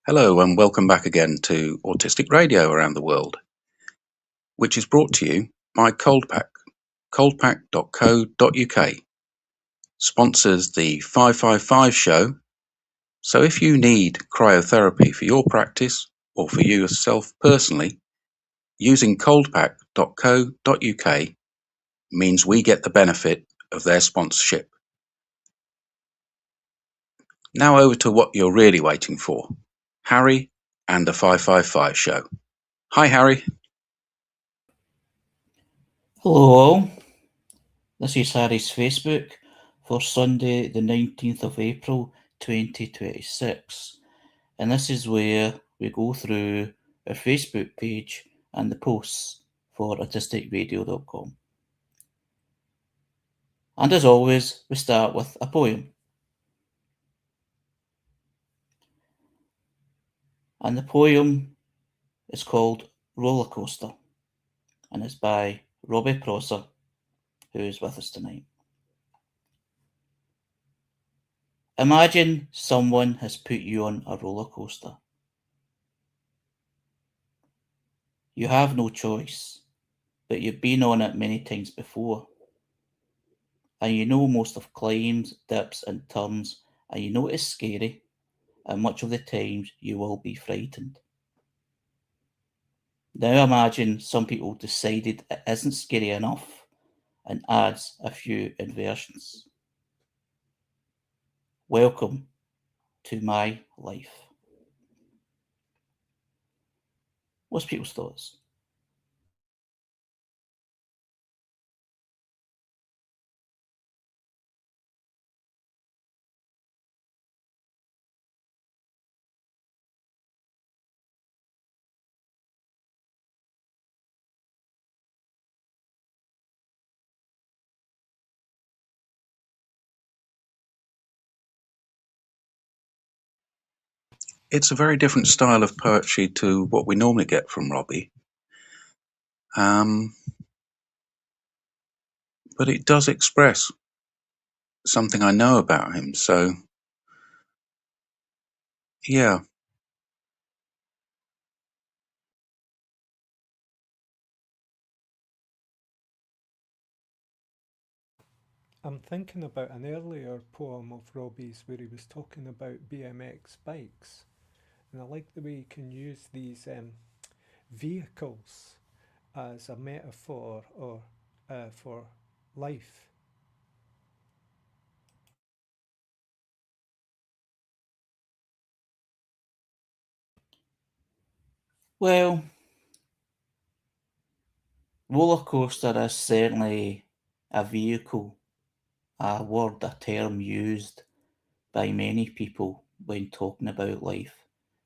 Hello and welcome back again to Autistic Radio around the world, which is brought to you by Coldpack. Coldpack.co.uk sponsors the 555 show, so if you need cryotherapy for your practice or for yourself personally, using coldpack.co.uk means we get the benefit of their sponsorship. Now over to what you're really waiting for, Harry and the 555 show. Hi Harry. Hello all, this is Harry's Facebook for Sunday the 19th of April 2026, and this is where we go through our Facebook page and the posts for autisticradio.com. And as always, we start with a poem. And the poem is called Roller Coaster, and it's by Robbie Prosser, who is with us tonight. Imagine someone has put you on a roller coaster. You have no choice, but you've been on it many times before. And you know most of climbs, dips, and turns, and you know it's scary, and much of the times you will be frightened. Now imagine some people decided it isn't scary enough and adds a few inversions. Welcome to my life. What's people's thoughts? It's a very different style of poetry to what we normally get from Robbie. But it does express something I know about him. So, yeah. I'm thinking about an earlier poem of Robbie's where he was talking about BMX bikes, and I like the way he can use these vehicles as a metaphor or for life. Well, roller coaster is certainly a vehicle, a word, a term used by many people when talking about life,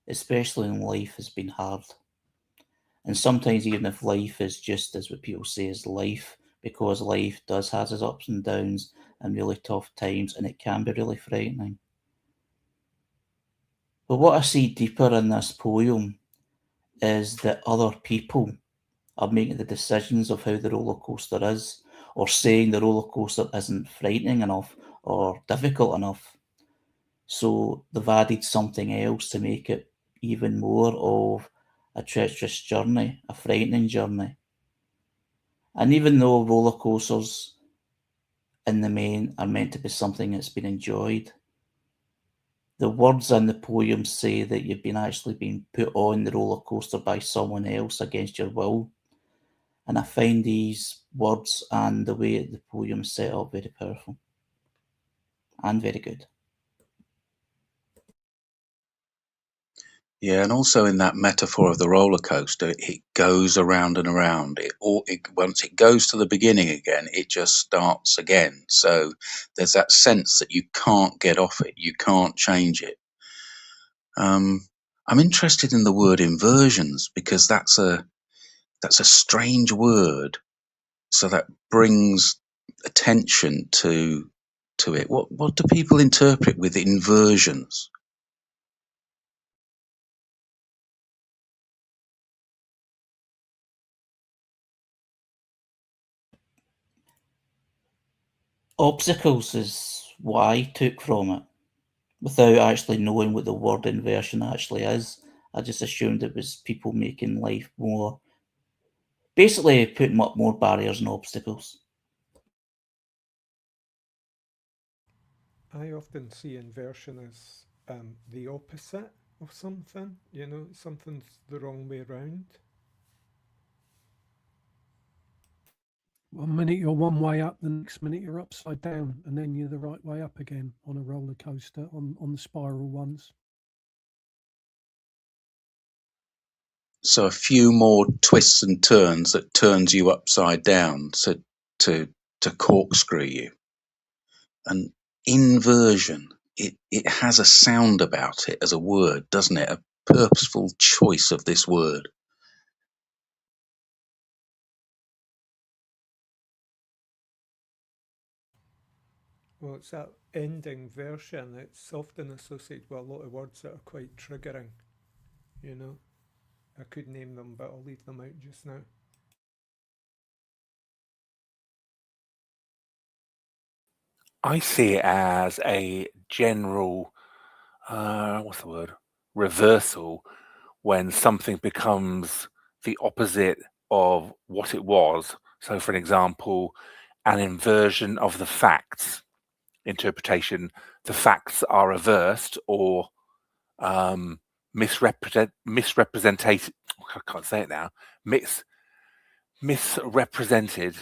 especially when life has been hard. And sometimes, even if life is just as what people say is life, because life does have its ups and downs and really tough times, and it can be really frightening. But what I see deeper in this poem is that other people are making the decisions of how the roller coaster is, or saying the roller coaster isn't frightening enough or difficult enough. So they've added something else to make it even more of a treacherous journey, a frightening journey. And even though roller coasters in the main are meant to be something that's been enjoyed, the words in the poem say that you've been actually being put on the roller coaster by someone else against your will. And I find these words and the way the poem is set up very powerful and very good. Yeah, and also in that metaphor of the roller coaster, it goes around and around. Once it goes to the beginning again, it just starts again. So there's that sense that you can't get off it, you can't change it. I'm interested in the word inversions because that's a strange word. So that brings attention to it. What do people interpret with inversions? Obstacles is what I took from it. without actually knowing what the word inversion actually is. I just assumed it was people making life more, basically putting up more barriers and obstacles. I often see inversion as the opposite of something, something's the wrong way round. 1 minute you're one way up, the next minute you're upside down, and then you're the right way up again on a roller coaster on the spiral ones. So a few more twists and turns that turns you upside down to corkscrew you. And inversion, it has a sound about it as a word, doesn't it? A purposeful choice of this word. Well, it's that ending version. It's often associated with a lot of words that are quite triggering, you know. I could name them, but I'll leave them out just now. I see it as a general, what's the word? Reversal, when something becomes the opposite of what it was. So, for an example, an inversion of the facts interpretation. The facts are reversed or misrepresented. I can't say it now. Misrepresented.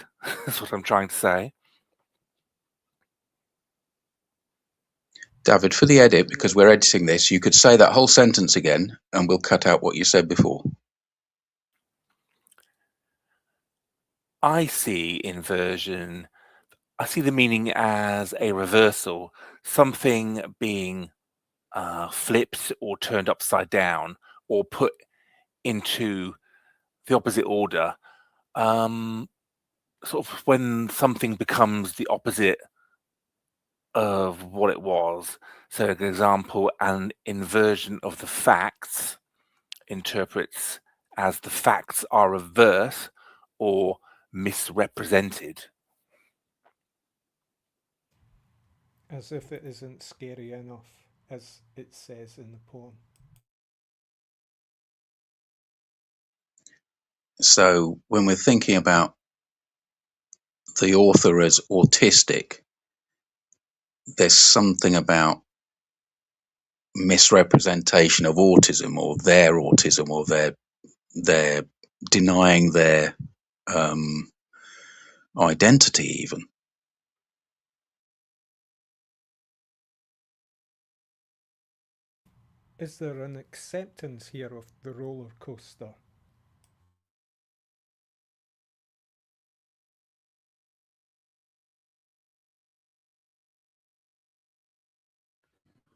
That's what I'm trying to say. David, for the edit, because we're editing this, you could say that whole sentence again and we'll cut out what you said before. I see inversion, I see the meaning as a reversal, something being flipped or turned upside down or put into the opposite order. Sort of when something becomes the opposite of what it was. So, an example, an inversion of the facts interprets as the facts are reversed or misrepresented. As if it isn't scary enough, as it says in the poem. So when we're thinking about the author as autistic, there's something about misrepresentation of autism or their denying their identity even. Is there an acceptance here of the roller coaster?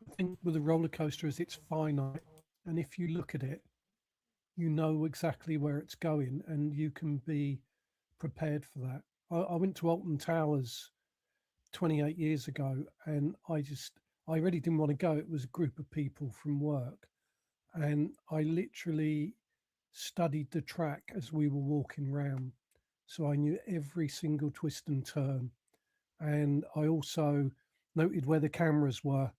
I think with a roller coaster is it's finite, and if you look at it, you know exactly where it's going, and you can be prepared for that. I went to Alton Towers 28 years ago, and I really didn't want to go. It was a group of people from work, and I literally studied the track as we were walking round, so I knew every single twist and turn. And I also noted where the cameras were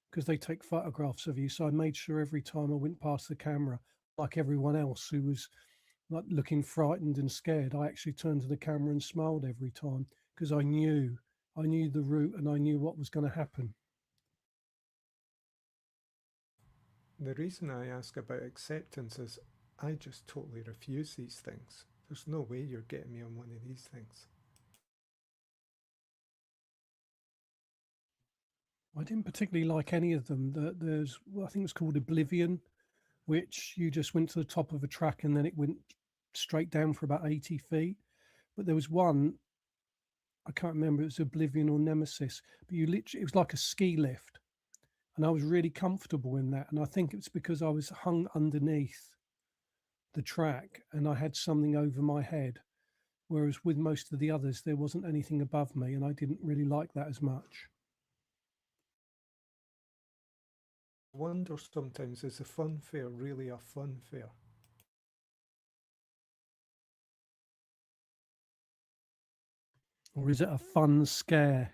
because they take photographs of you. So I made sure every time I went past the camera, like everyone else who was like looking frightened and scared, I actually turned to the camera and smiled every time because I knew the route and I knew what was going to happen. The reason I ask about acceptance is I just totally refuse these things. There's no way you're getting me on one of these things. I didn't particularly like any of them. There's, I think it's called Oblivion, which you just went to the top of a track and then it went straight down for about 80 feet. But there was one, I can't remember, it was Oblivion or Nemesis, but you literally, it was like a ski lift. And I was really comfortable in that. And I think it's because I was hung underneath the track and I had something over my head. Whereas with most of the others, there wasn't anything above me, and I didn't really like that as much. I wonder sometimes, is a fun fair really a fun fair? Or is it a fun scare?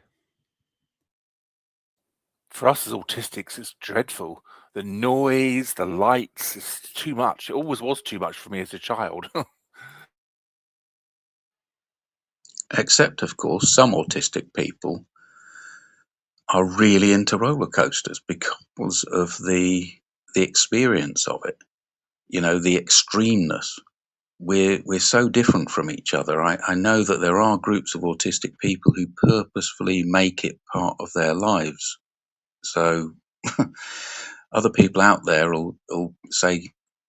For us as autistics, it's dreadful. The noise, the lights, it's too much. It always was too much for me as a child. Except, of course, some autistic people are really into roller coasters because of the experience of it. You know, the extremeness. We're so different from each other. I know that there are groups of autistic people who purposefully make it part of their lives. So other people out there will say,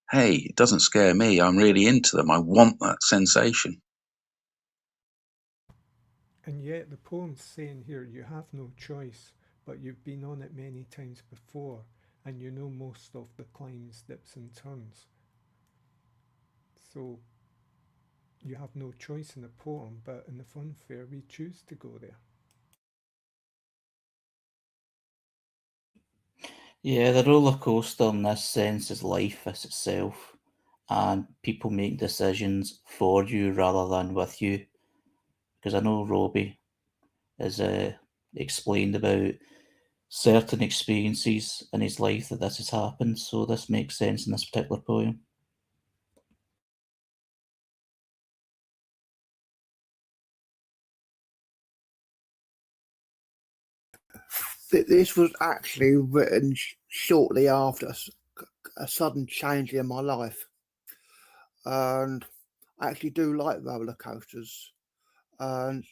hey, it doesn't scare me. I'm really into them. I want that sensation. And yet the poem's saying here you have no choice, but you've been on it many times before, and you know most of the climbs, dips, and turns. So you have no choice in the poem, but in the fun fair we choose to go there. Yeah, the roller coaster in this sense is life as itself, and people make decisions for you rather than with you. Because I know Robbie has explained about certain experiences in his life that this has happened, so this makes sense in this particular poem. This was actually written shortly after a sudden change in my life, and I actually do like roller coasters, and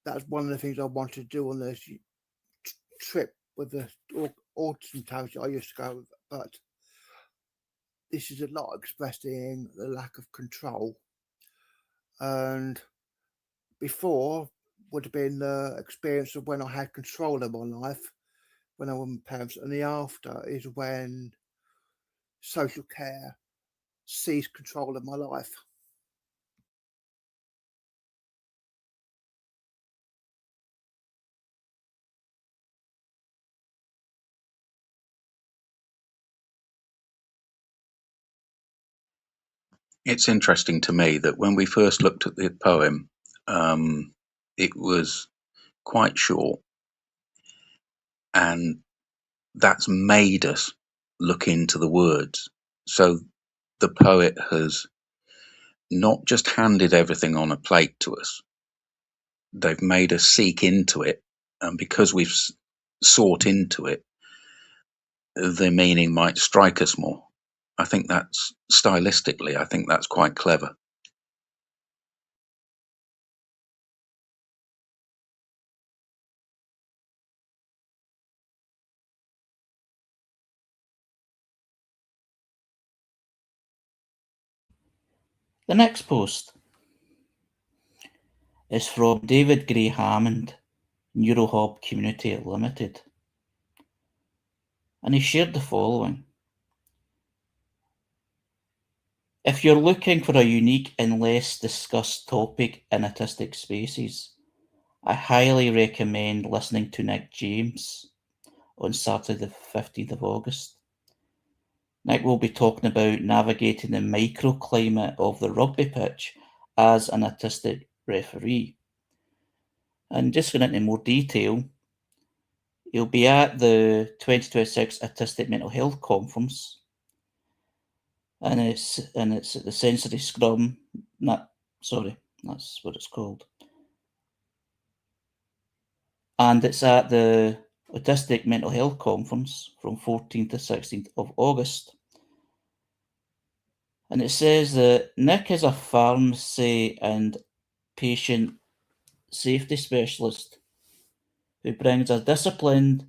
that's one of the things I wanted to do on this trip with the autism coach I used to go with. But this is a lot expressing the lack of control, and before would have been the experience of when I had control of my life when I was with my parents, and the after is when social care seized control of my life. It's interesting to me that when we first looked at the poem, it was quite short, and that's made us look into the words. So the poet has not just handed everything on a plate to us, they've made us seek into it. And because we've sought into it, the meaning might strike us more. I think that's stylistically, I think that's quite clever. The next post is from David Gray Hammond, Neurohub Community Limited, and he shared the following. If you're looking for a unique and less discussed topic in autistic spaces, I highly recommend listening to Nick James on Saturday the 15th of August. Nick will be talking about navigating the microclimate of the rugby pitch as an autistic referee. And just going into more detail, he'll be at the 2026 Autistic Mental Health Conference, and it's at the Sensory Scrum. That's what it's called. And it's at the Autistic Mental Health Conference from 14th to 16th of August. And it says that Nick is a pharmacy and patient safety specialist who brings a disciplined,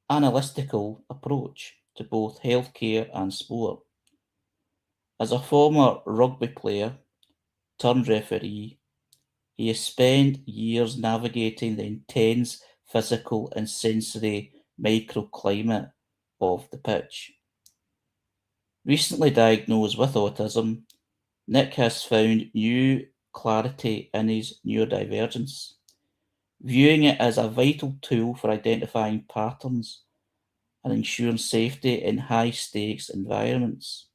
analytical approach to both healthcare and sport. As a former rugby player turned referee, he has spent years navigating the intense physical and sensory microclimate of the pitch. Recently diagnosed with autism, Nick has found new clarity in his neurodivergence, viewing it as a vital tool for identifying patterns and ensuring safety in high-stakes environments.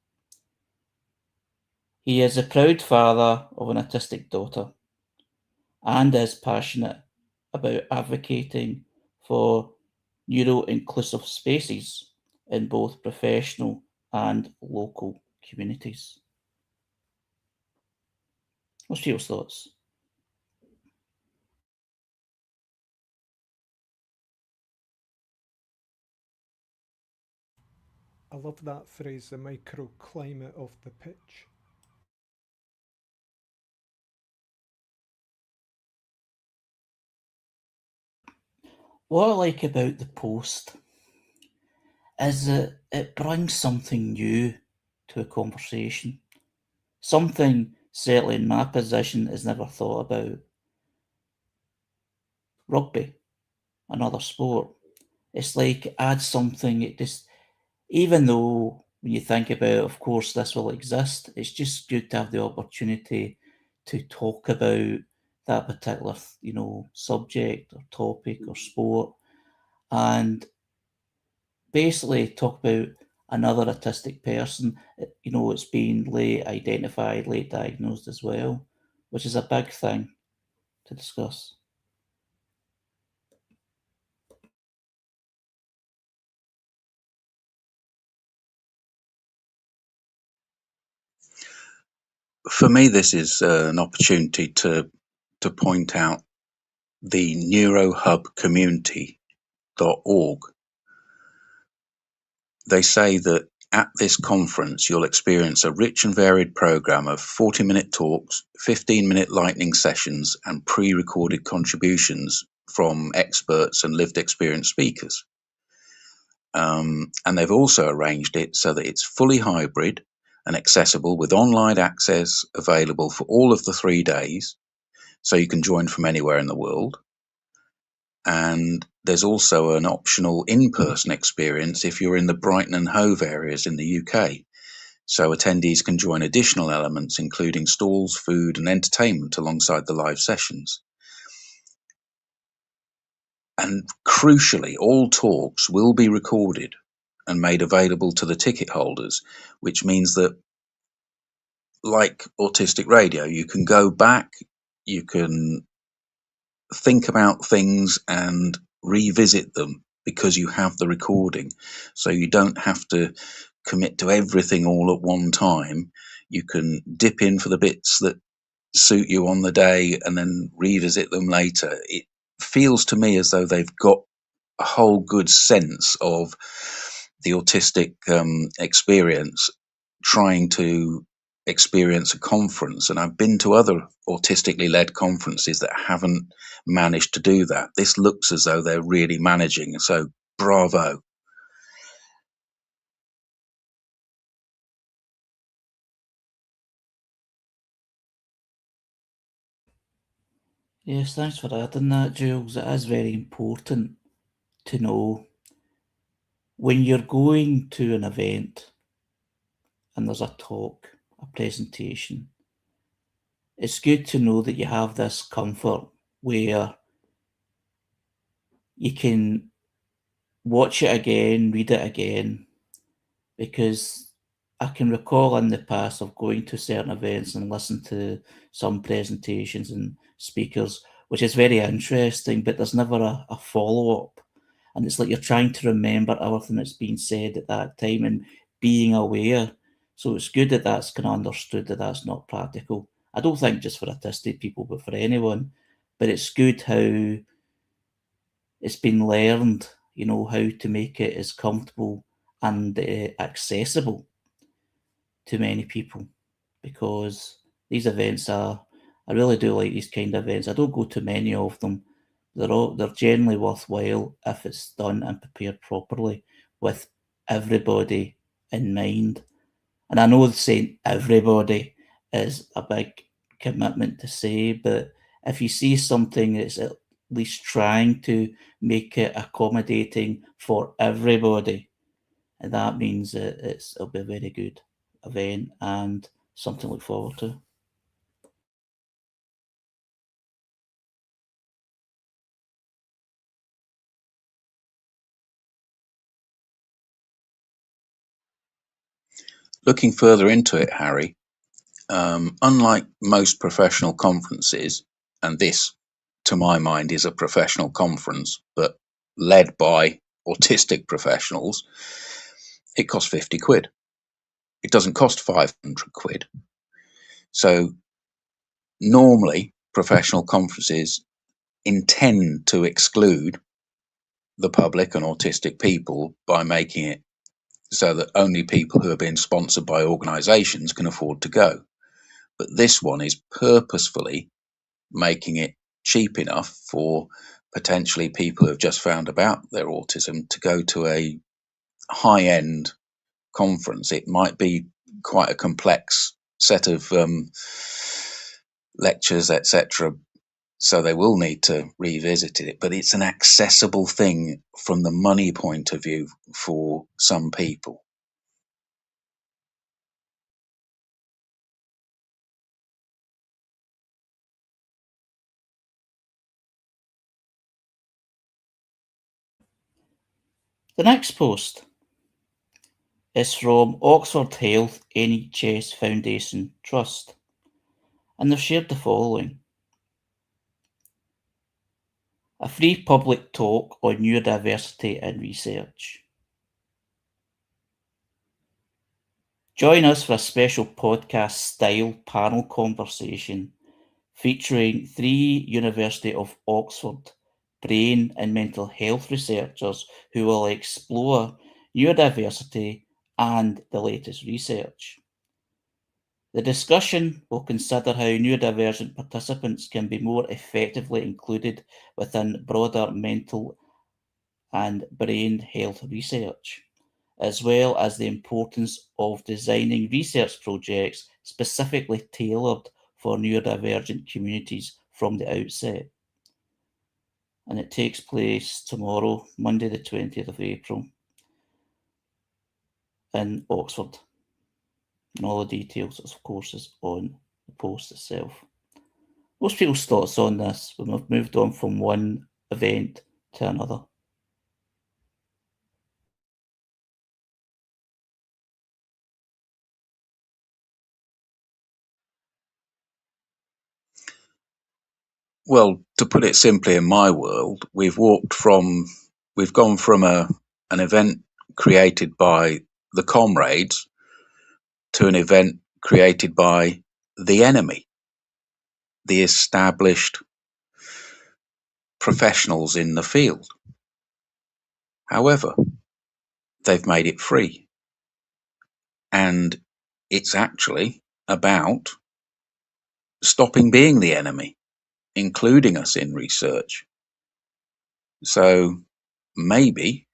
He is a proud father of an autistic daughter and is passionate about advocating for neuro-inclusive spaces in both professional and local communities. What's your thoughts? I love that phrase, the microclimate of the pitch. What I like about the post is that it brings something new to a conversation. Something, certainly in my position, is never thought about. Rugby, another sport. It's like add something, it just, even though when you think about it, of course, this will exist, it's just good to have the opportunity to talk about that particular, subject or topic or sport, and basically talk about another autistic person. It's been late identified, late diagnosed as well, which is a big thing to discuss. For me, this is an opportunity to point out the neurohubcommunity.org. They say that at this conference, you'll experience a rich and varied program of 40-minute talks, 15-minute lightning sessions, and pre-recorded contributions from experts and lived experience speakers. And they've also arranged it so that it's fully hybrid and accessible with online access available for all of the 3 days, so you can join from anywhere in the world. And there's also an optional in-person experience if you're in the Brighton and Hove areas in the UK. So attendees can join additional elements, including stalls, food and entertainment alongside the live sessions. And crucially, all talks will be recorded and made available to the ticket holders, which means that, like Autistic Radio, you can go back, you can think about things and revisit them because you have the recording. So you don't have to commit to everything all at one time. You can dip in for the bits that suit you on the day and then revisit them later. It feels to me as though they've got a whole good sense of the autistic experience, trying to experience a conference. And I've been to other autistically led conferences that haven't managed to do that. This looks as though they're really managing, so bravo. Yes, thanks for adding that, Jules. It is very important to know when you're going to an event and there's a talk, a presentation, it's good to know that you have this comfort where you can watch it again, read it again, because I can recall in the past of going to certain events and listen to some presentations and speakers, which is very interesting, but there's never a follow-up. And it's like you're trying to remember everything that's been said at that time and being aware. So it's good that that's kind of understood that that's not practical. I don't think just for autistic people, but for anyone. But it's good how it's been learned, how to make it as comfortable and accessible to many people, because these events I really do like these kind of events. I don't go to many of them. They're generally worthwhile if it's done and prepared properly with everybody in mind. And I know saying everybody is a big commitment to say, but if you see something that's at least trying to make it accommodating for everybody, and that means that it'll be a very good event and something to look forward to. Looking further into it, Harry, unlike most professional conferences, and this, to my mind, is a professional conference, but led by autistic professionals, it costs 50 quid. It doesn't cost 500 quid. So normally professional conferences intend to exclude the public and autistic people by making it so that only people who are being sponsored by organisations can afford to go. But this one is purposefully making it cheap enough for potentially people who have just found about their autism to go to a high-end conference. It might be quite a complex set of lectures, etc., so they will need to revisit it, but it's an accessible thing from the money point of view for some people. The next post is from Oxford Health NHS Foundation Trust, and they've shared the following. A free public talk on neurodiversity in research. Join us for a special podcast-style panel conversation featuring 3 University of Oxford brain and mental health researchers who will explore neurodiversity and the latest research. The discussion will consider how neurodivergent participants can be more effectively included within broader mental and brain health research, as well as the importance of designing research projects specifically tailored for neurodivergent communities from the outset. And it takes place tomorrow, Monday the 20th of April, in Oxford. And all the details, of course, is on the post itself. Most people's thoughts on this when we've moved on from one event to another. Well, to put it simply, in my world, we've gone from an event created by the comrades to an event created by the enemy, the established professionals in the field. However, they've made it free, and it's actually about stopping being the enemy, including us in research. So maybe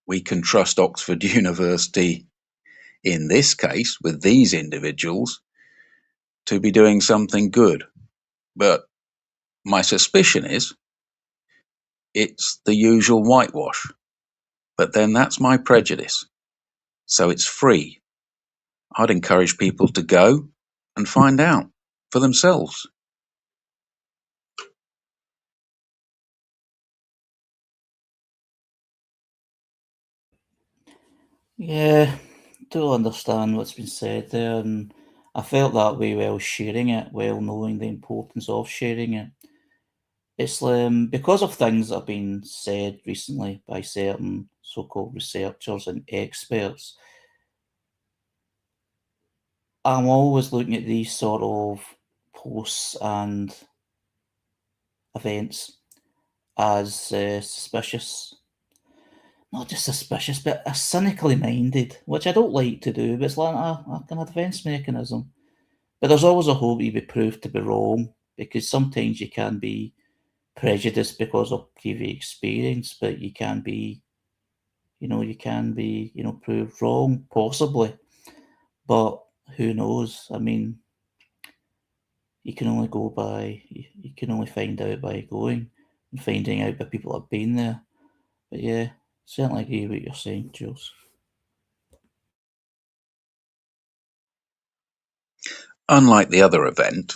we can trust Oxford University in this case with these individuals to be doing something good. But my suspicion is it's the usual whitewash. But then that's my prejudice. So it's free. I'd encourage people to go and find out for themselves. Yeah, do understand what's been said there, and I felt that way while sharing it, while knowing the importance of sharing it. It's because of things that have been said recently by certain so-called researchers and experts. I'm always looking at these sort of posts and events as suspicious. Not just suspicious, but cynically minded, which I don't like to do, but it's like a kind of defence mechanism. But there's always a hope you be proved to be wrong, because sometimes you can be prejudiced because of previous experience, but you can be, proved wrong, possibly. But who knows? I mean, you can only you can only find out by going and finding out by people that have been there. But yeah, certainly agree with what you're saying, Jules. Unlike the other event,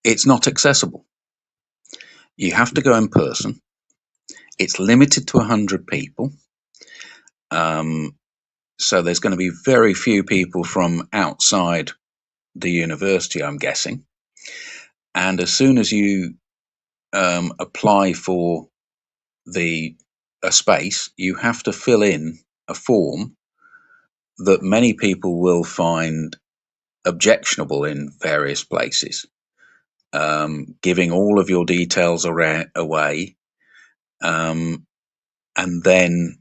it's not accessible. You have to go in person. It's limited to 100 people. So there's going to be very few people from outside the university, I'm guessing. And as soon as you apply for a space, you have to fill in a form that many people will find objectionable in various places, giving all of your details away. And then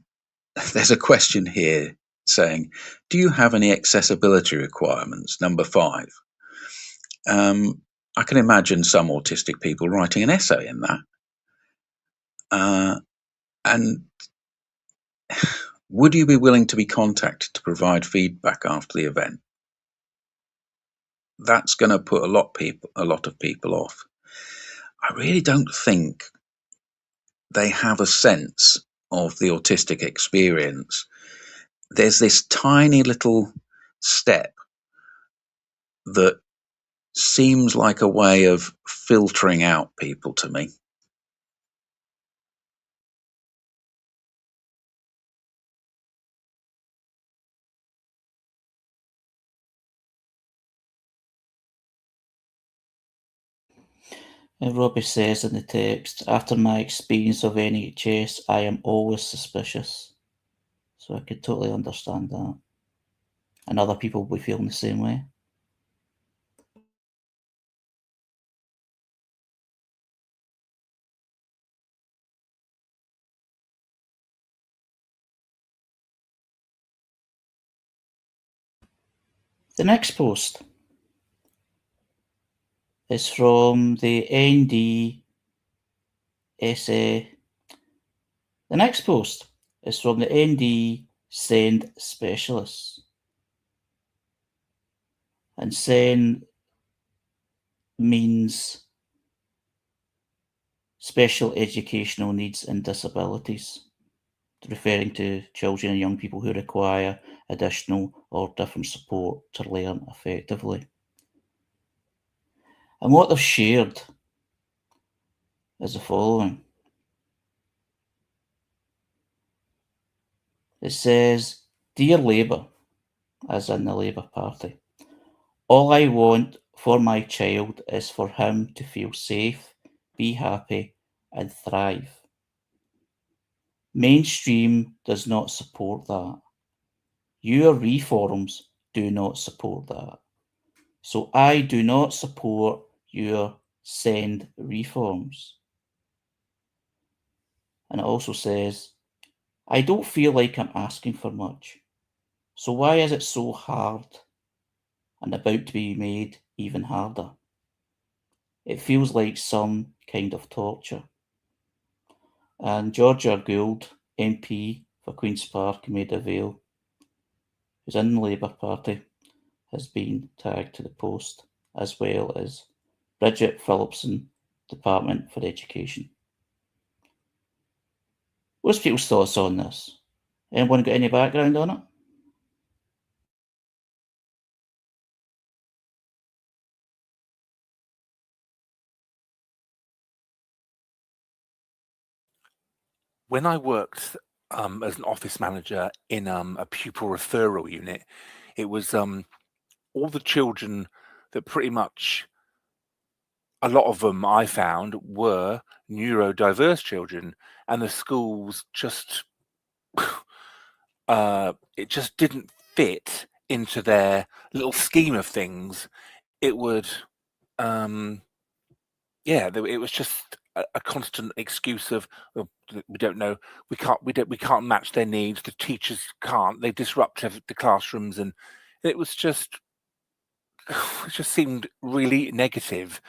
there's a question here saying, do you have any accessibility requirements? Number 5. I can imagine some autistic people writing an essay in that. And would you be willing to be contacted to provide feedback after the event? That's going to put a lot of people off. I really don't think they have a sense of the autistic experience. There's this tiny little step that seems like a way of filtering out people to me. And Robbie says in the text, after my experience of NHS, I am always suspicious. So I could totally understand that. And other people will be feeling the same way. The next post is from the ND essay. The next post is from the ND SEND specialists. And SEND means special educational needs and disabilities, referring to children and young people who require additional or different support to learn effectively. And what they've shared is the following. It says, Dear Labour, as in the Labour Party, all I want for my child is for him to feel safe, be happy, and thrive. Mainstream does not support that. Your reforms do not support that. So I do not support your SEND reforms. And it also says, I don't feel like I'm asking for much. So why is it so hard and about to be made even harder? It feels like some kind of torture. And Georgia Gould, MP for Queen's Park, Maida Vale, who's in the Labour Party, has been tagged to the post, as well as Bridget Phillipson, Department for Education. What's people's thoughts on this? Anyone got any background on it? When I worked as an office manager in a pupil referral unit, it was all the children that pretty much, a lot of them I found were neurodiverse children, and the schools just it just didn't fit into their little scheme of things. It would it was just a constant excuse of, "Oh, we don't know, we can't match their needs, the teachers can't, they disrupt the classrooms," and it was just it just seemed really negative.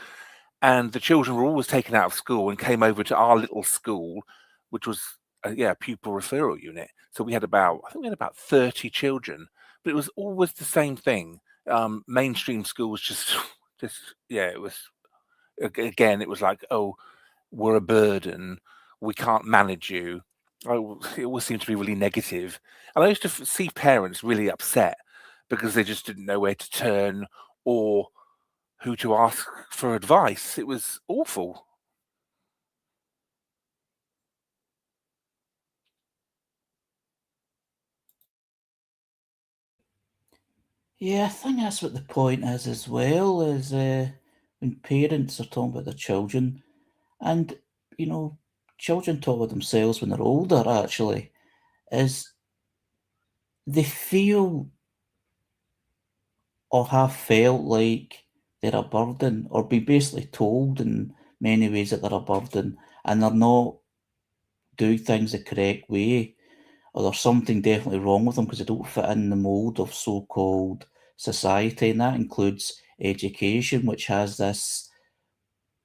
And the children were always taken out of school and came over to our little school, which was a pupil referral unit. So I think we had about 30 children, but it was always the same thing. Mainstream schools it was, again, it was like, oh, we're a burden, we can't manage you. It always seemed to be really negative. And I used to see parents really upset because they just didn't know where to turn or who to ask for advice. It was awful. Yeah, I think that's what the point is as well, is when parents are talking about their children, And, children talk with themselves when they're older, actually, is they feel or have felt like they're a burden, or been basically told in many ways that they're a burden, and they're not doing things the correct way, or there's something definitely wrong with them because they don't fit in the mold of so-called society, and that includes education, which has this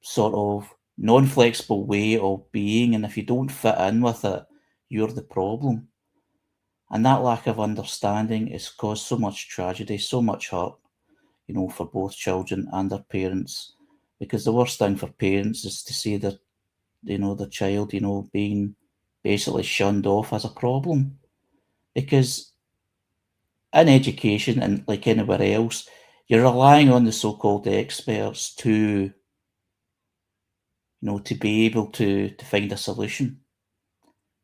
sort of non-flexible way of being, and if you don't fit in with it, you're the problem. And that lack of understanding has caused so much tragedy, so much hurt, for both children and their parents. Because the worst thing for parents is to see their, their child, being basically shunned off as a problem. Because in education and like anywhere else, you're relying on the so-called experts to, to be able to find a solution.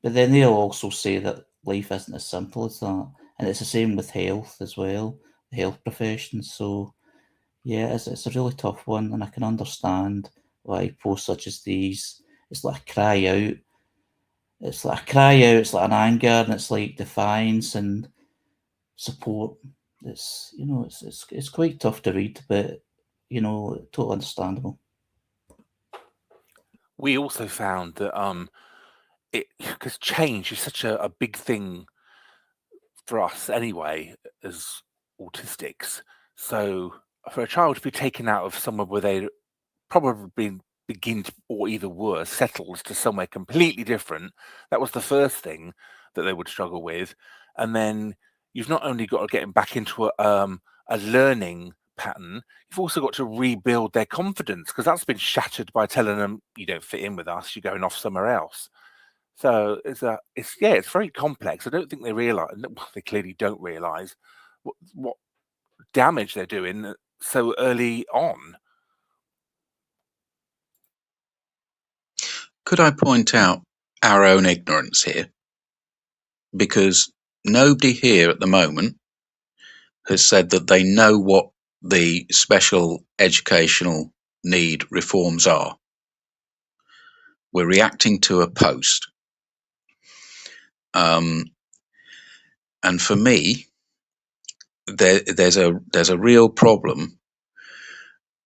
But then they'll also say that life isn't as simple as that. And it's the same with health as well, the health professions. So yeah, it's a really tough one, and I can understand why posts such as these, it's like a cry out. It's like a cry out, it's like an anger, and it's like defiance and support. It's it's quite tough to read, but totally understandable. We also found that because change is such a big thing for us anyway as autistics. So for a child to be taken out of somewhere where they probably begin to, or either were settled to somewhere completely different, that was the first thing that they would struggle with. And then you've not only got to get them back into a learning pattern, you've also got to rebuild their confidence, because that's been shattered by telling them you don't fit in with us, you're going off somewhere else. So it's very complex. I don't think they realize, they clearly don't realize what damage they're doing so early on. Could I point out our own ignorance here? Because nobody here at the moment has said that they know what the special educational need reforms are. We're reacting to a post. And for me, there's a real problem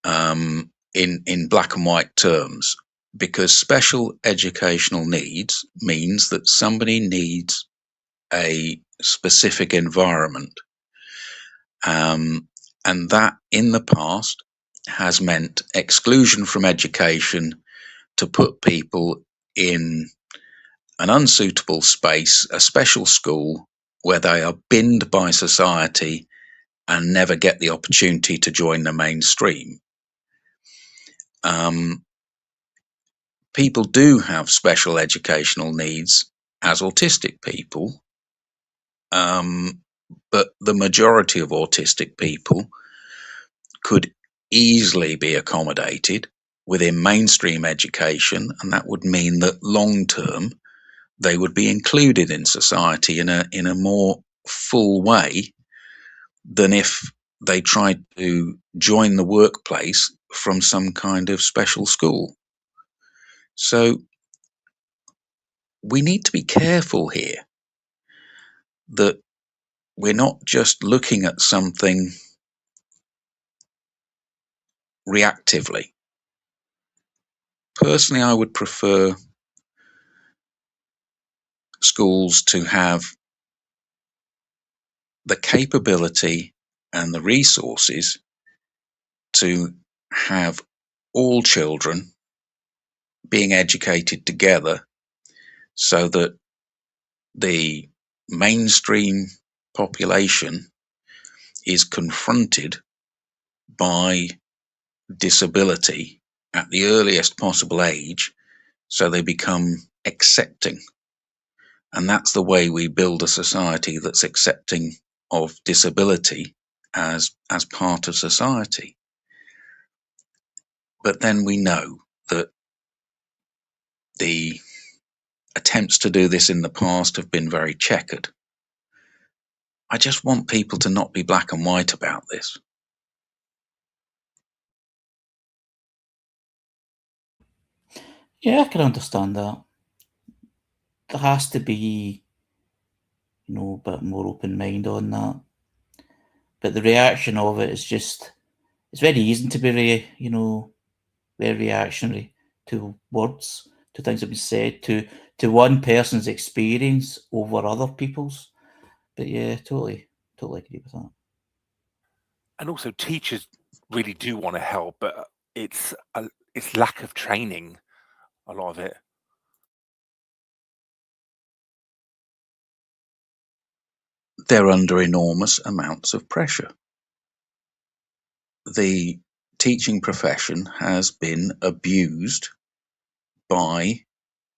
in black and white terms, because special educational needs means that somebody needs a specific environment, and that in the past has meant exclusion from education to put people in an unsuitable space, a special school, where they are binned by society and never get the opportunity to join the mainstream. People do have special educational needs as autistic people, but the majority of autistic people could easily be accommodated within mainstream education, and that would mean that long term they would be included in society in a more full way than if they tried to join the workplace from some kind of special school. So we need to be careful here that we're not just looking at something reactively. Personally, I would prefer schools to have the capability and the resources to have all children being educated together, so that the mainstream population is confronted by disability at the earliest possible age, so they become accepting. And that's the way we build a society that's accepting of disability as part of society. But then we know that the attempts to do this in the past have been very checkered. I just want people to not be black and white about this. Yeah, I can understand that. There has to be, a bit more open mind on that. But the reaction of it is just, it's very easy to be, very reactionary to words, to things that have been said, to one person's experience over other people's. But yeah, totally agree with that. And also, teachers really do want to help, but it's lack of training, a lot of it. They're under enormous amounts of pressure. The teaching profession has been abused by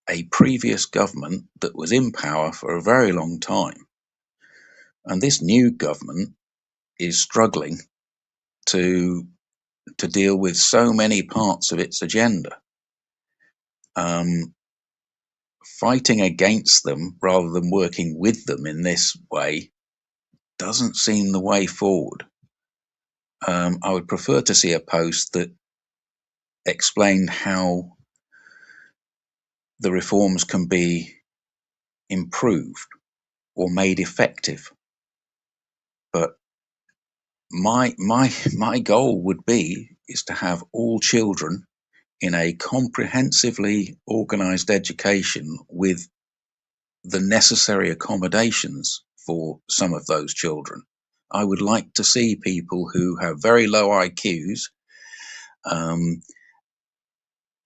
a previous government that was in power for a very long time. And this new government is struggling to deal with so many parts of its agenda. Fighting against them rather than working with them in this way doesn't seem the way forward. I would prefer to see a post that explained how the reforms can be improved or made effective. But my goal would be is to have all children in a comprehensively organized education with the necessary accommodations for some of those children. I would like to see people who have very low IQs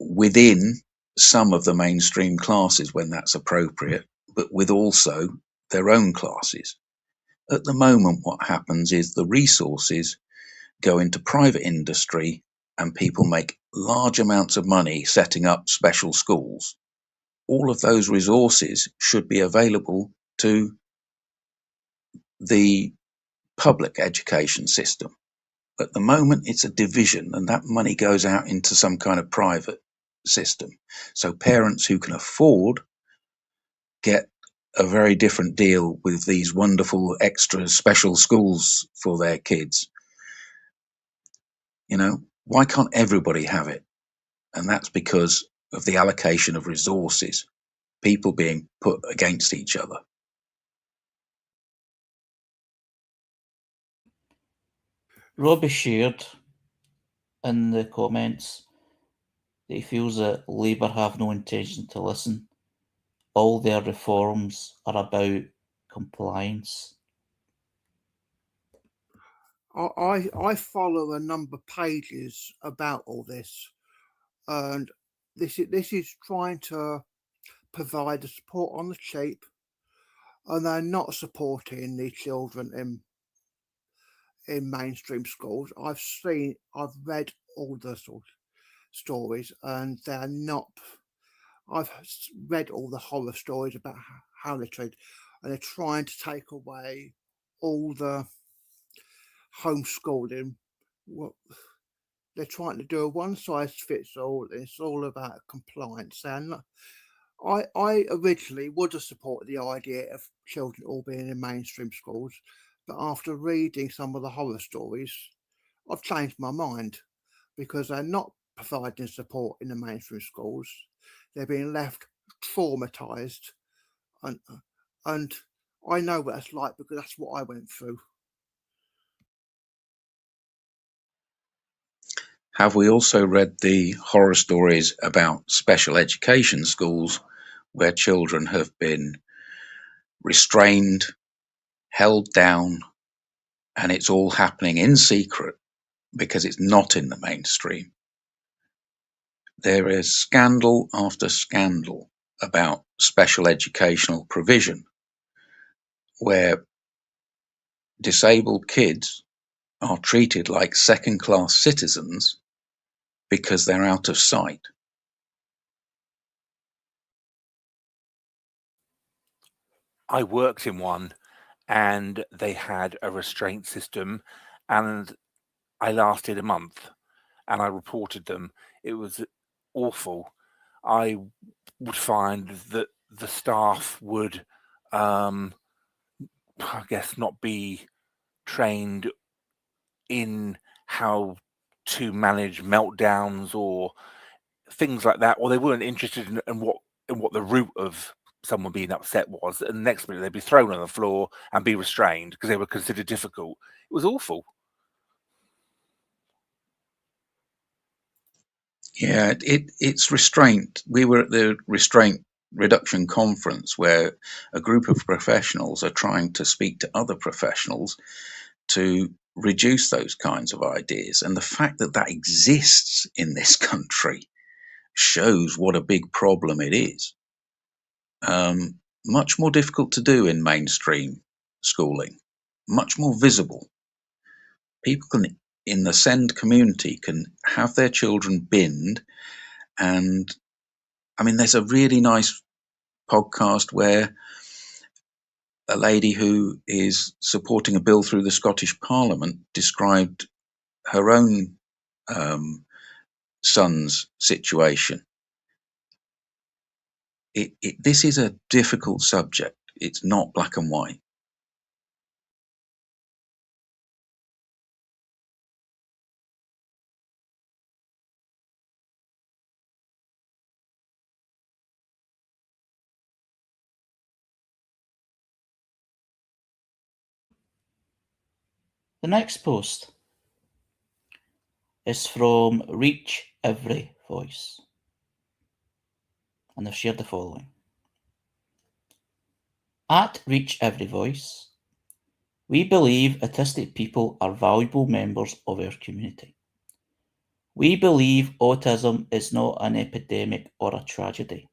within some of the mainstream classes when that's appropriate, but with also their own classes. At the moment, what happens is the resources go into private industry and people make large amounts of money setting up special schools. All of those resources should be available to the public education system. At the moment, it's a division, and that money goes out into some kind of private system. So parents who can afford get a very different deal with these wonderful extra special schools for their kids. Why can't everybody have it? And that's because of the allocation of resources, people being put against each other. Robbie shared in the comments that he feels that Labour have no intention to listen. All their reforms are about compliance. I follow a number of pages about all this, and this is trying to provide the support on the cheap, and they're not supporting the children in mainstream schools. I've read all the sort of stories, and they're not. I've read all the horror stories about how they're treated, and they're trying to take away all the homeschooling. Well, they're trying to do a one size fits all. It's all about compliance. And I originally would have supported the idea of children all being in mainstream schools, but after reading some of the horror stories, I've changed my mind because they're not providing support in the mainstream schools. They're being left traumatized, and I know what that's like because that's what I went through. Have we also read the horror stories about special education schools where children have been restrained, held down, and it's all happening in secret because it's not in the mainstream? There is scandal after scandal about special educational provision where disabled kids are treated like second-class citizens because they're out of sight. I worked in one, and they had a restraint system, and I lasted a month, and I reported them. It was awful. I would find that the staff would, I guess, not be trained in how to manage meltdowns or things like that, or they weren't interested in what the root of someone being upset was, and the next minute they'd be thrown on the floor and be restrained because they were considered difficult. It was awful. Yeah, it's restraint. We were at the restraint reduction conference where a group of professionals are trying to speak to other professionals to reduce those kinds of ideas. And the fact that that exists in this country shows what a big problem it is. Much more difficult to do in mainstream schooling, much more visible. People can, in the SEND community, can have their children binned. And I mean, there's a really nice podcast where a lady who is supporting a bill through the Scottish Parliament described her own son's situation. This is a difficult subject. It's not black and white. The next post is from Reach Every Voice, and they've shared the following. At Reach Every Voice, we believe autistic people are valuable members of our community. We believe autism is not an epidemic or a tragedy.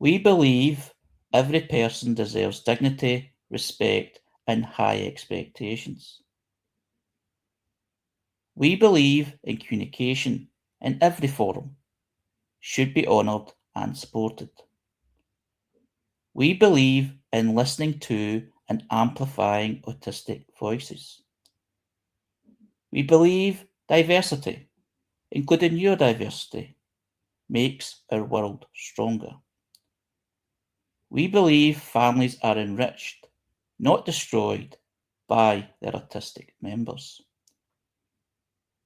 We believe every person deserves dignity, respect, and high expectations. We believe in communication in every forum should be honoured and supported. We believe in listening to and amplifying autistic voices. We believe diversity, including neurodiversity, makes our world stronger. We believe families are enriched, not destroyed, by their autistic members.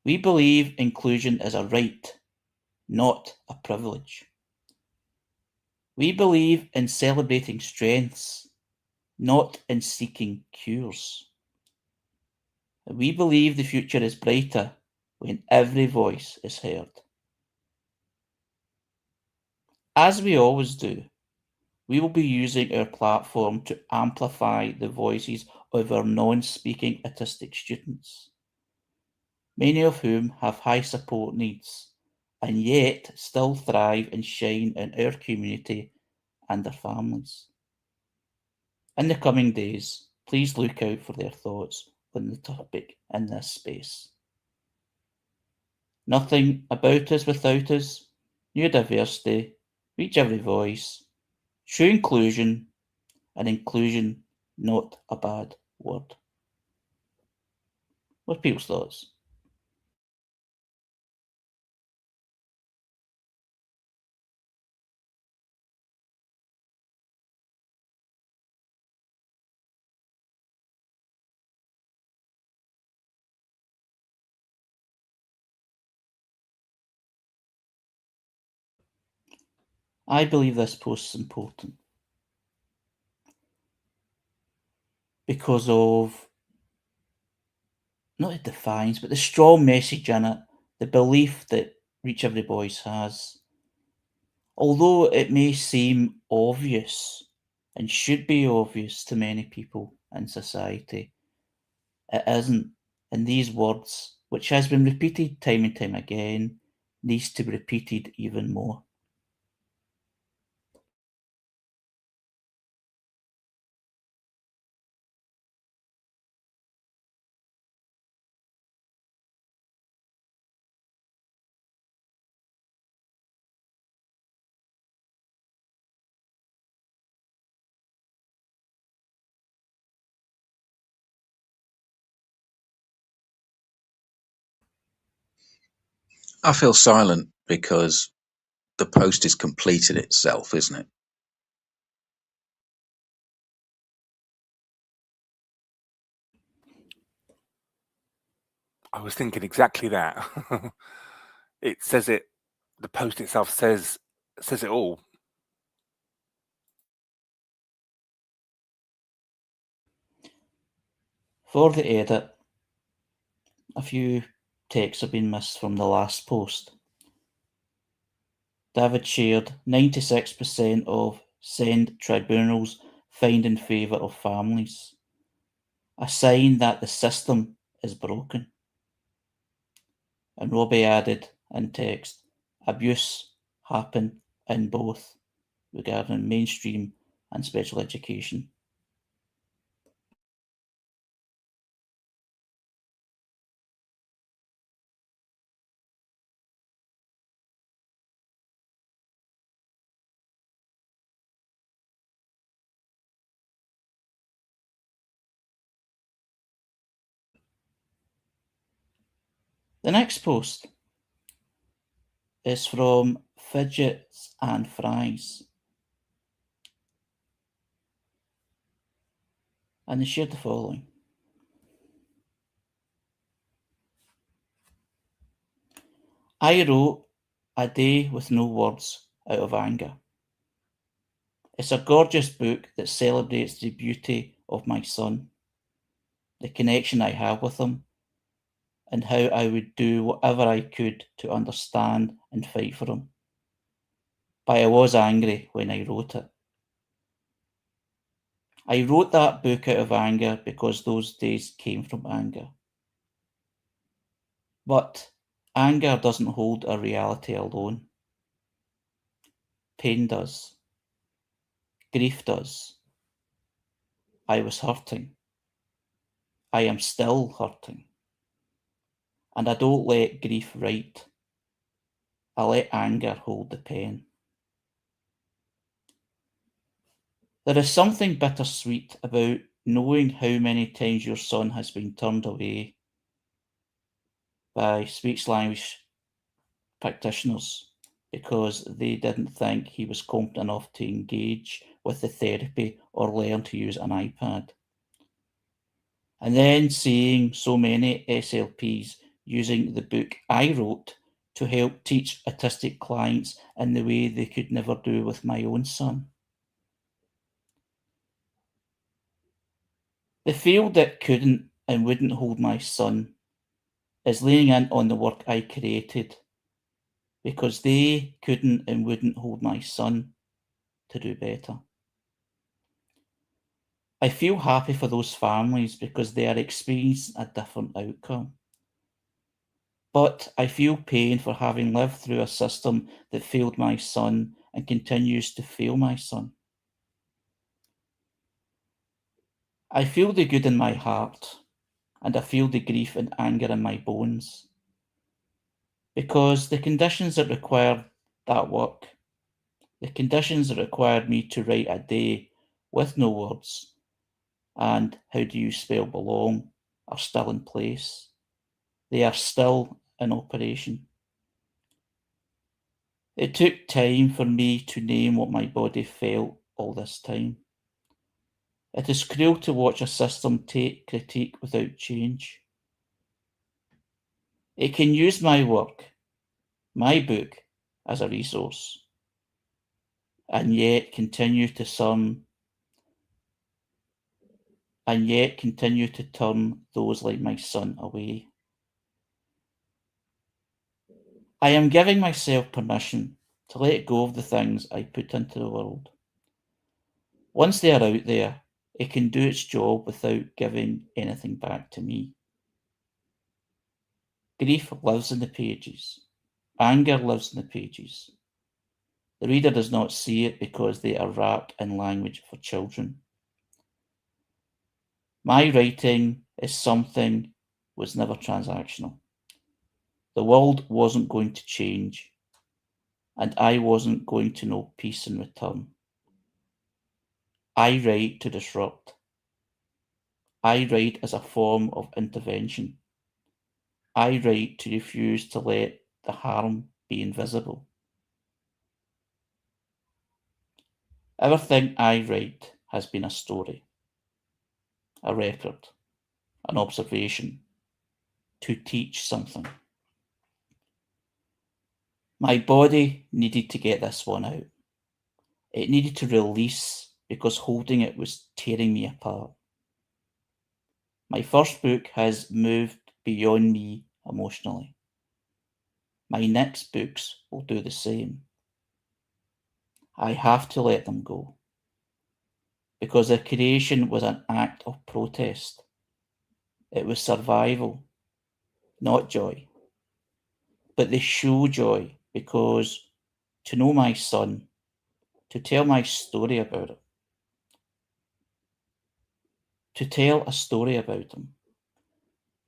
We believe inclusion is a right, not a privilege. We believe in celebrating strengths, not in seeking cures. We believe the future is brighter when every voice is heard. As we always do, we will be using our platform to amplify the voices of our non-speaking autistic students, many of whom have high support needs and yet still thrive and shine in our community and their families. In the coming days, please look out for their thoughts on the topic in this space. Nothing about us without us, neurodiversity, reach every voice, true inclusion, and inclusion not a bad word. What's people's thoughts? I believe this post is important because of not the defiance, but the strong message in it, the belief that Reach Every Voice has. Although it may seem obvious and should be obvious to many people in society, it isn't. And these words, which has been repeated time and time again, needs to be repeated even more. I feel silent because the post has completed itself, isn't it? I was thinking exactly that. It says it the post itself says it all. For the edit, a few texts have been missed from the last post. David shared 96% of send tribunals find in favour of families, a sign that the system is broken. And Robbie added in text, abuse happen in both regarding mainstream and special education. The next post is from Fidgets and Fries. And they shared the following. I wrote A Day with No Words out of anger. It's a gorgeous book that celebrates the beauty of my son, the connection I have with him, and how I would do whatever I could to understand and fight for him. But I was angry when I wrote it. I wrote that book out of anger because those days came from anger. But anger doesn't hold a reality alone. Pain does. Grief does. I was hurting. I am still hurting. And I don't let grief write. I let anger hold the pen. There is something bittersweet about knowing how many times your son has been turned away by speech-language practitioners because they didn't think he was competent enough to engage with the therapy or learn to use an iPad. And then seeing so many SLPs using the book I wrote to help teach autistic clients in the way they could never do with my own son. The field that couldn't and wouldn't hold my son is leaning in on the work I created because they couldn't and wouldn't hold my son to do better. I feel happy for those families because they are experiencing a different outcome. But I feel pain for having lived through a system that failed my son and continues to fail my son. I feel the good in my heart, and I feel the grief and anger in my bones. Because the conditions that required that work, the conditions that required me to write a day with no words, and how do you spell belong, are still in place. They are still in operation. It took time for me to name what my body felt all this time. It is cruel to watch a system take critique without change. It can use my work, my book, as a resource, and yet continue to turn those like my son away. I am giving myself permission to let go of the things I put into the world. Once they are out there, it can do its job without giving anything back to me. Grief lives in the pages. Anger lives in the pages. The reader does not see it because they are wrapped in language for children. My writing is something was never transactional. The world wasn't going to change, and I wasn't going to know peace in return. I write to disrupt. I write as a form of intervention. I write to refuse to let the harm be invisible. Everything I write has been a story, a record, an observation, to teach something. My body needed to get this one out. It needed to release because holding it was tearing me apart. My first book has moved beyond me emotionally. My next books will do the same. I have to let them go because their creation was an act of protest. It was survival, not joy. But they show joy because to know my son, to tell my story about it, to tell a story about him,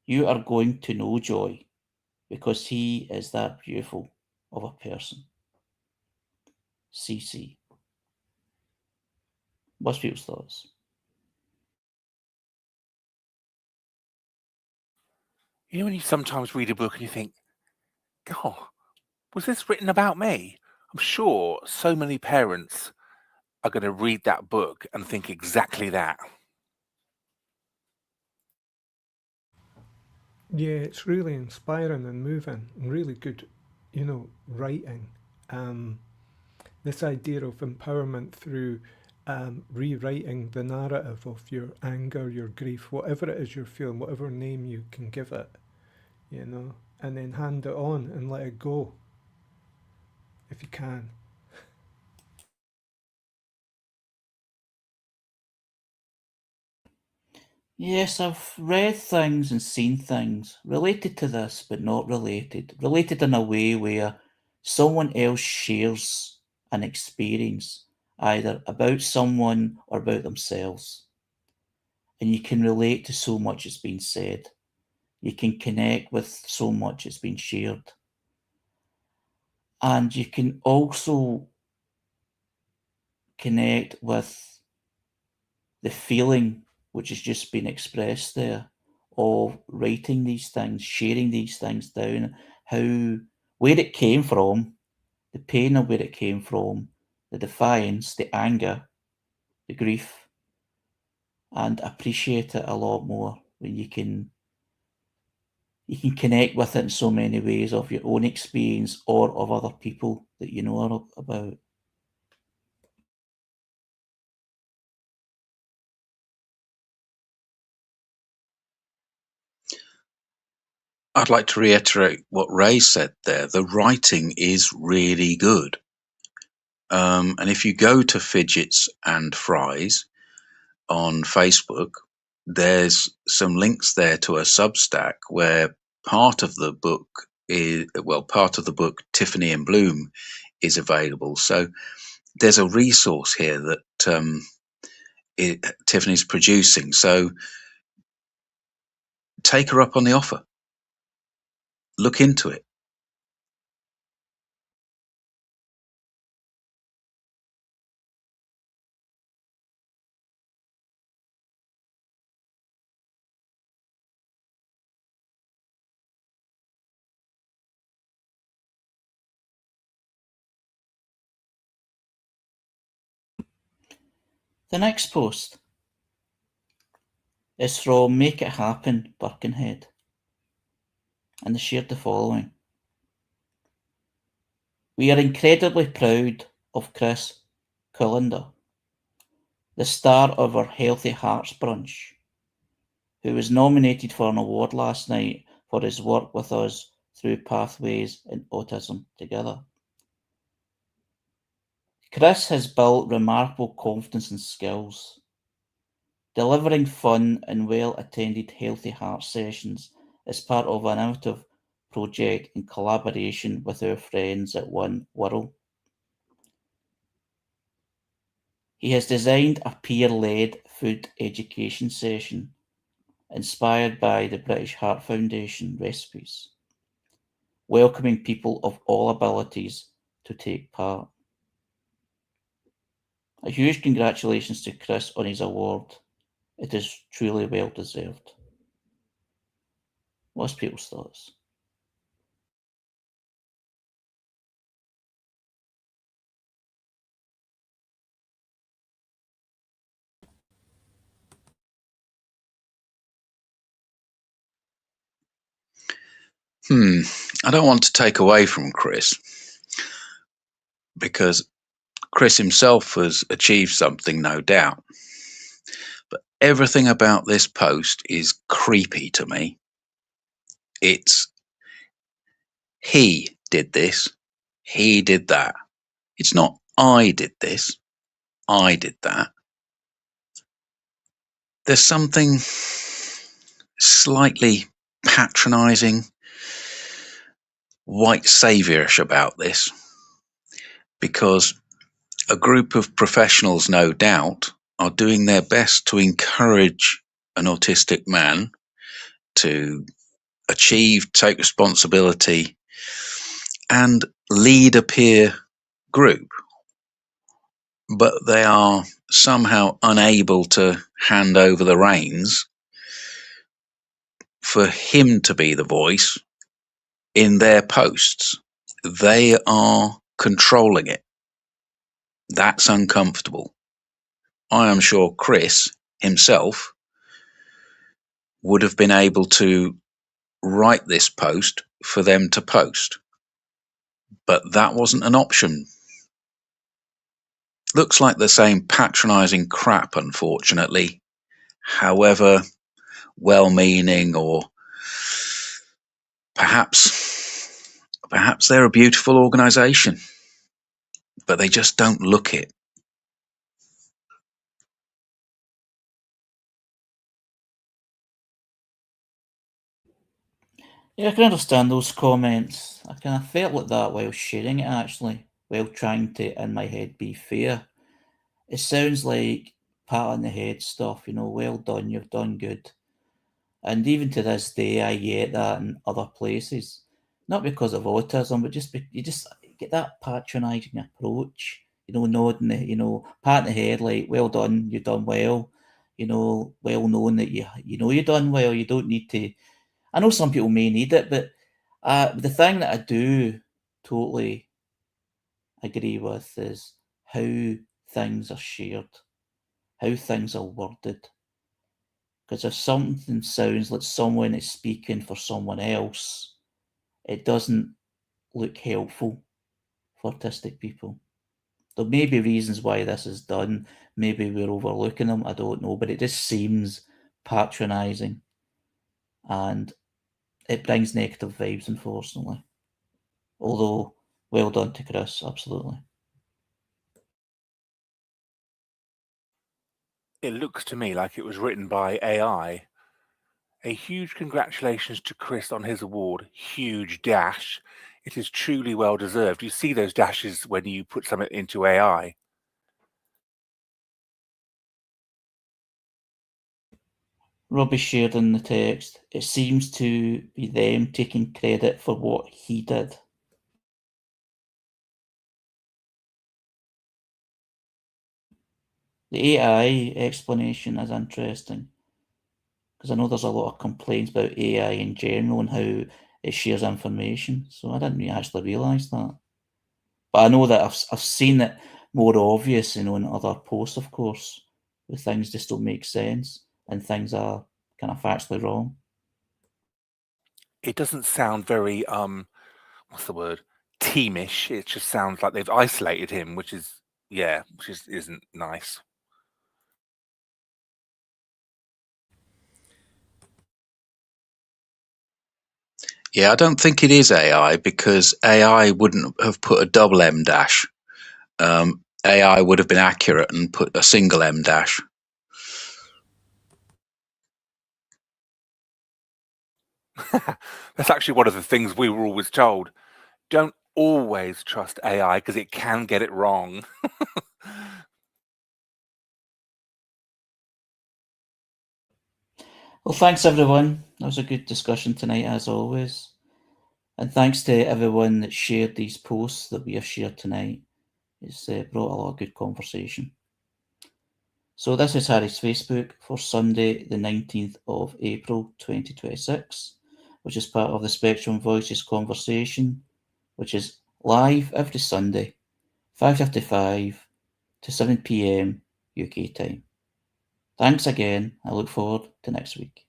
you are going to know joy because he is that beautiful of a person. CC. What's people's thoughts? You know when you sometimes read a book and you think, God, was this written about me? I'm sure so many parents are going to read that book and think exactly that. Yeah, it's really inspiring and moving and really good, writing. This idea of empowerment through rewriting the narrative of your anger, your grief, whatever it is you're feeling, whatever name you can give it, and then hand it on and let it go if you can. Yes, I've read things and seen things related to this, but not related. Related in a way where someone else shares an experience, either about someone or about themselves. And you can relate to so much that's been said. You can connect with so much that's been shared. And you can also connect with the feeling which has just been expressed there of writing these things, sharing these things down, where it came from, the pain of where it came from, the defiance, the anger, the grief, and appreciate it a lot more when you can connect with it in so many ways of your own experience or of other people that you know about. I'd like to reiterate what Ray said there. The writing is really good. And if you go to Fidgets and Fries on Facebook, there's some links there to a Substack where part of the book Tiffany and Bloom is available. So there's a resource here that Tiffany's producing. So take her up on the offer. Look into it. The next post is from Make It Happen Birkenhead, and they shared the following. We are incredibly proud of Chris Cullender, the star of our Healthy Hearts brunch, who was nominated for an award last night for his work with us through Pathways in Autism Together. Chris has built remarkable confidence and skills, delivering fun and well-attended Healthy Hearts sessions as part of an innovative project in collaboration with our friends at One World. He has designed a peer-led food education session inspired by the British Heart Foundation recipes, welcoming people of all abilities to take part. A huge congratulations to Chris on his award. It is truly well deserved. What's people's thoughts? I don't want to take away from Chris, because Chris himself has achieved something, no doubt. But everything about this post is creepy to me. It's he did this, he did that. It's not I did this, I did that. There's something slightly patronizing, white saviorish about this, because a group of professionals, no doubt, are doing their best to encourage an autistic man to achieve, take responsibility, and lead a peer group. But they are somehow unable to hand over the reins for him to be the voice in their posts. They are controlling it. That's uncomfortable. I am sure Chris himself would have been able to write this post for them to post, but that wasn't an option. Looks like the same patronizing crap, unfortunately, however well-meaning, or perhaps they're a beautiful organization, but they just don't look it. Yeah, I can understand those comments. I kind of felt like that while sharing it, actually, while trying to, in my head, be fair. It sounds like pat on the head stuff, well done, you've done good. And even to this day, I get that in other places. Not because of autism, but you just get that patronising approach, nodding, patting the head like, well done, you've done well. Well known that you've done well. You don't need to. I know some people may need it, but the thing that I do totally agree with is how things are shared, how things are worded. Because if something sounds like someone is speaking for someone else, it doesn't look helpful for autistic people. There may be reasons why this is done. Maybe we're overlooking them. I don't know. But it just seems patronising. And it brings negative vibes, unfortunately. Although, well done to Chris, absolutely. It looks to me like it was written by AI. A huge congratulations to Chris on his award. Huge dash. It is truly well deserved. You see those dashes when you put something into AI. Robbie shared in the text, it seems to be them taking credit for what he did. The AI explanation is interesting, because I know there's a lot of complaints about AI in general and how it shares information. So I didn't actually realise that. But I know that I've seen it more obvious, in other posts, of course, where things just don't make sense and things are kind of factually wrong. It doesn't sound very what's the word? Teamish. It just sounds like they've isolated him, which isn't nice. Yeah, I don't think it is AI, because AI wouldn't have put a double M dash. AI would have been accurate and put a single M dash. That's actually one of the things we were always told. Don't always trust AI because it can get it wrong. Well, thanks everyone. That was a good discussion tonight, as always. And thanks to everyone that shared these posts that we have shared tonight. It's brought a lot of good conversation. So this is Harry's Facebook for Sunday, the 19th of April 2026, which is part of the Spectrum Voices conversation, which is live every Sunday, 5:55 to 7 p.m. UK time. Thanks again. I look forward to next week.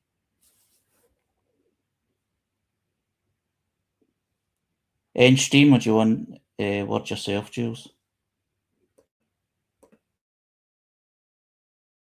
End stream, or do you want word yourself, Jules?